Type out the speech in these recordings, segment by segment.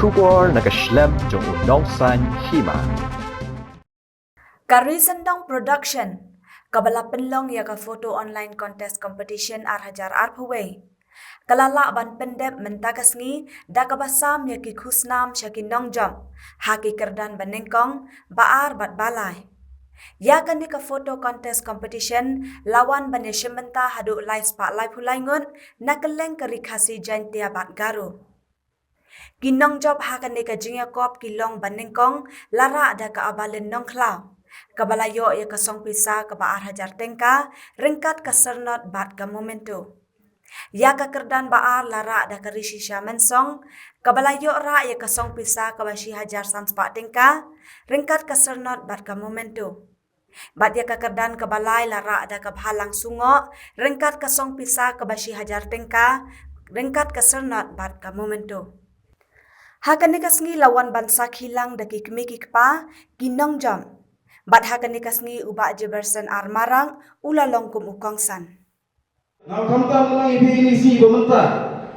Kubor nakaslem jong unongsan Hima. Kari Syndong Production kabala penlong ya ka foto online contest competition hajar arpaway. Kalala ban pendep mentakas ngi da kabasam ya ki khusnam syaki nongjam haki kerdan banengkong baar bat balai. Ya kan di ka foto contest competition lawan ban yashimenta hadu lai spa lai pulai ngut nakeleng kari khasi jantia bat garu. Kinong job hakan di ka Jingïakop kilong banengkong lara ada ka Abalin Nongkhlaw. Kabalayo ya kasong pisa ka baar hajar tengka ringkat ka sernot bat ka momento. Ya ka kerdan baar lara ada ka rishisha mensong kabalayo ra ya kasong pisa ka bashi hajar sanspa tengka ringkat ka sernot bat ka momento. Bat ya ka kerdan ka balai lara ada ka bhalang sungo ringkat ka song pisa ka bashi hajar tengka ringkat ka sernot bat ka momento. Hakan nikas ngi lawan bansa hilang daki kemikik pa ginong jam. Bat hakan nikas ngi ubak jebersen armarang ula longkum ukongsan. Now kamta lang ibi ini si bamanta.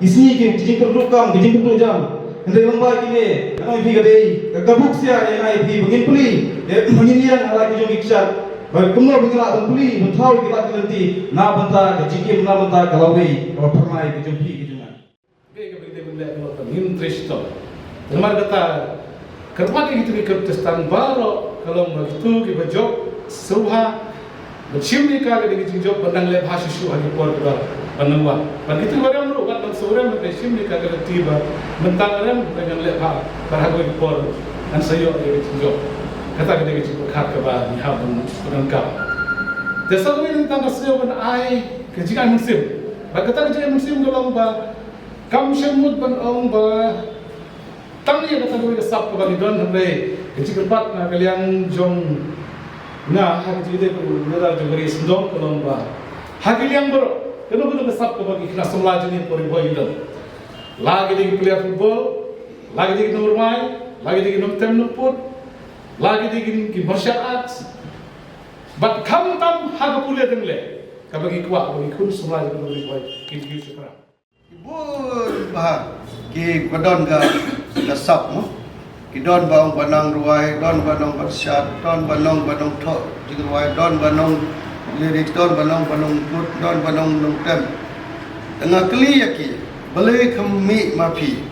Isni ki jingkar lukam jingkar jam. Ndai lomba kini ano ibi gade kagabuk sia ya ibi bangin puli. Bangin yang ala ki jong iksat. Bar kumno bingala puli muthau ki bat nanti na banta ke jikim na banta kalawi or pernai ki jong ki jungan. Bega benda benda lo interest to. Terima kata kerma itu kertastan baru kalau begitu kita job subha bersimni kalau kita job pandang leh bahasa syu hari por kita panangwa. Begitu orang lu kan sore mereka simni kalau tiba mentang orang dengan leh bah parago por dan sayo kita job. Kata kita job khar ke bah ni habun penangkap. Desa ini tentang sayo ban ai kejikan musim. Berkata kejikan musim kalau bah kam semut ban ong bah Tangi kata dua kesap ke bagi don sampai kecil kepat na kalian jong na hak jadi benar jogari Syndong kelomba hak kalian ber kena kesap ke bagi kena semula jenis poriboy itu lagi di player football lagi di nomor main lagi di nomor tem nuput lagi di martial arts but kam tam hak kuliah dengle kabagi kuat bagi kun semula jenis poriboy kini sekarang ibu bah ki padon ga kasap mo kidon baong banang ruai don banong bersyat don banong tho jigruai don banong lirik don banong put don banong nongtem tengah keli yaki beli kami mapi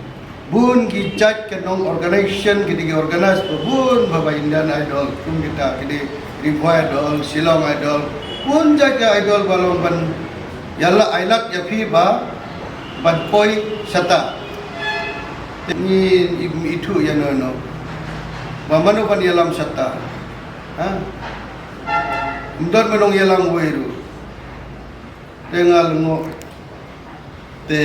bun ki chat ke nong organization ki organize bun baba Indian idol kum kita kidi ribuai idol silong idol bun jaga idol balong ban yalla ailat yapi ba ban poi sata ni itu ya no mamano pan yalam sata ha ndon manong yalam weru tengal ngo te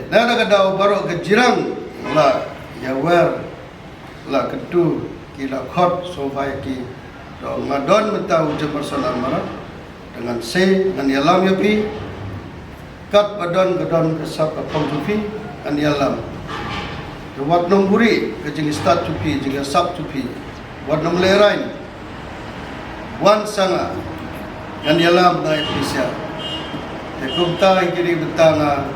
nada kadau baro ke jirang la ya wer la ketu kila khot so bai ki do ngadon metau je personal mara dengan se dengan yalam yapi kat badon gadon kesap kapong tupi an yalam wat nong buri ke jing start tupi jing sap tupi wat nong lerain wan sanga an yalam dai pisia te kumta ingiri betanga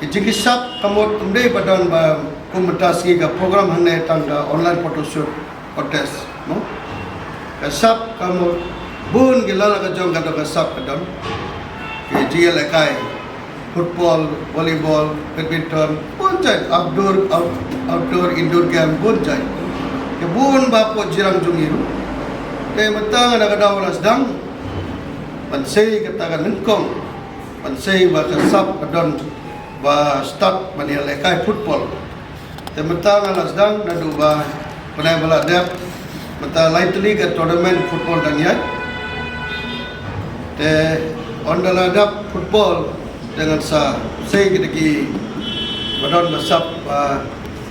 ke jing sap kamot tumde badon ba kumentasi ka program hane tangga online photo shoot contest no ke sap kamot bun gilala ka jong ka sap kadon ke jil ekai football, volleyball, badminton, bunjai outdoor, indoor game bunjai. Kebun bapo jirang jungiru. Kaya matang ada kadawala sedang. Pansay katakan nengkong. Pansay ba kasap kadon ba start manialekay football. Kaya matang ala sedang nadu ba panay bala dep. Mata light league tournament football dan yat. Kaya ondala dap football dengan sa saya kita badon basap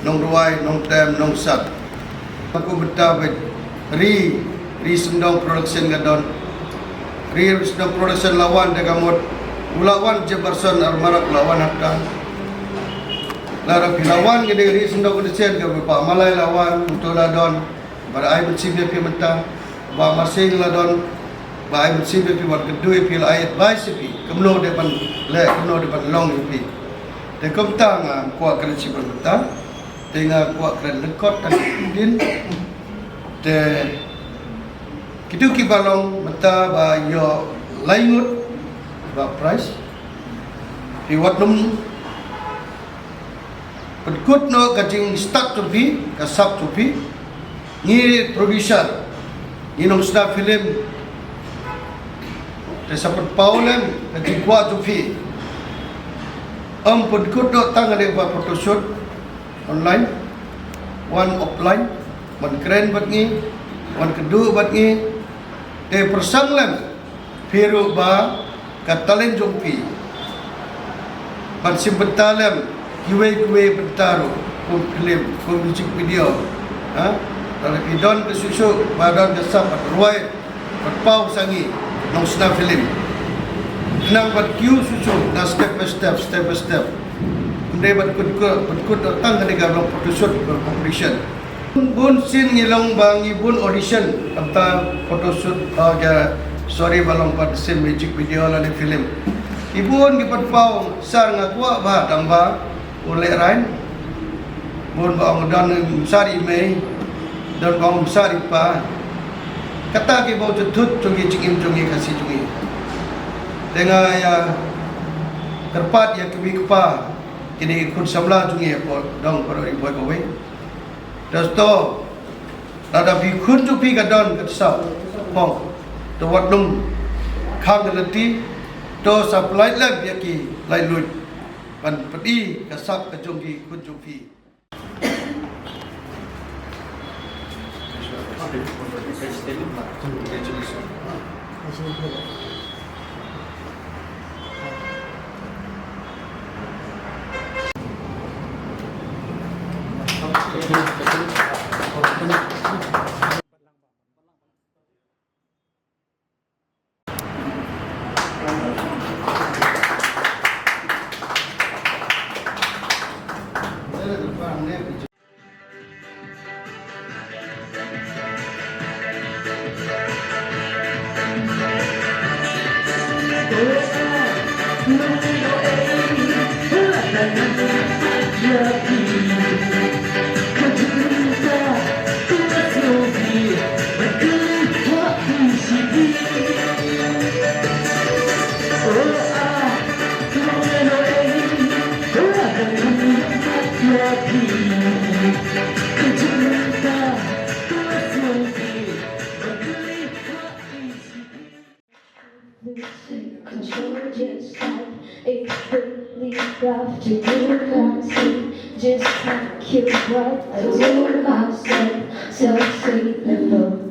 nong ruai nong tem nong sat aku betah ri Syndong production gadon ri Syndong production lawan dengan mod ulawan jebarson armarak lawan hakta lara lawan gede ri Syndong production ke pa malai lawan utola don bar ai bersibnya pi mentang ba masing ladon ba ai bersibnya pi wat kedue pi ayat bai sepi kemno depan le kemno depan long pi de kom tang ko kerci berta dengan kuat keren lekot dan din de kitu ki balong mata ba yo laingut ba price di watnum pedkut no kajing start to be kasap to be ni producer ni nong sta film de sapat paulem kajing kuat to be pedkut no tang ada ba photoshoot online one offline man keren bat ni man kedua bat ni de persanglam firu ba katalen jompi ban simbetalem kiwe bentaru ko film ko music video kalau idon ke susu badan ke sap ruai berpau sangi nong sna film nang bat kiu susu na step by step ndai bat kut datang ke negara photoshoot competition bun sin ngilong bang ibun audition kata photoshoot sorry balong pat sin magic video la ni film ibun gipat pau sar ngakwa ba tamba oleh rain bun bang dan sari mei dan bang sari pa kata ki bau tutut jungi cingim jungi kasih jungi dengan ya terpat ya kiwi kepa kini ikut samla jungi apa dong pada ibu kowe dasto ada bi kun tu pi gadon kesap pong to watnum khang galati to supply lab yaki lai lut pan pedi kasak kajungi kun tu pi Control yourself, it's really rough to do constant. Just like you, what I do myself, so sweet level.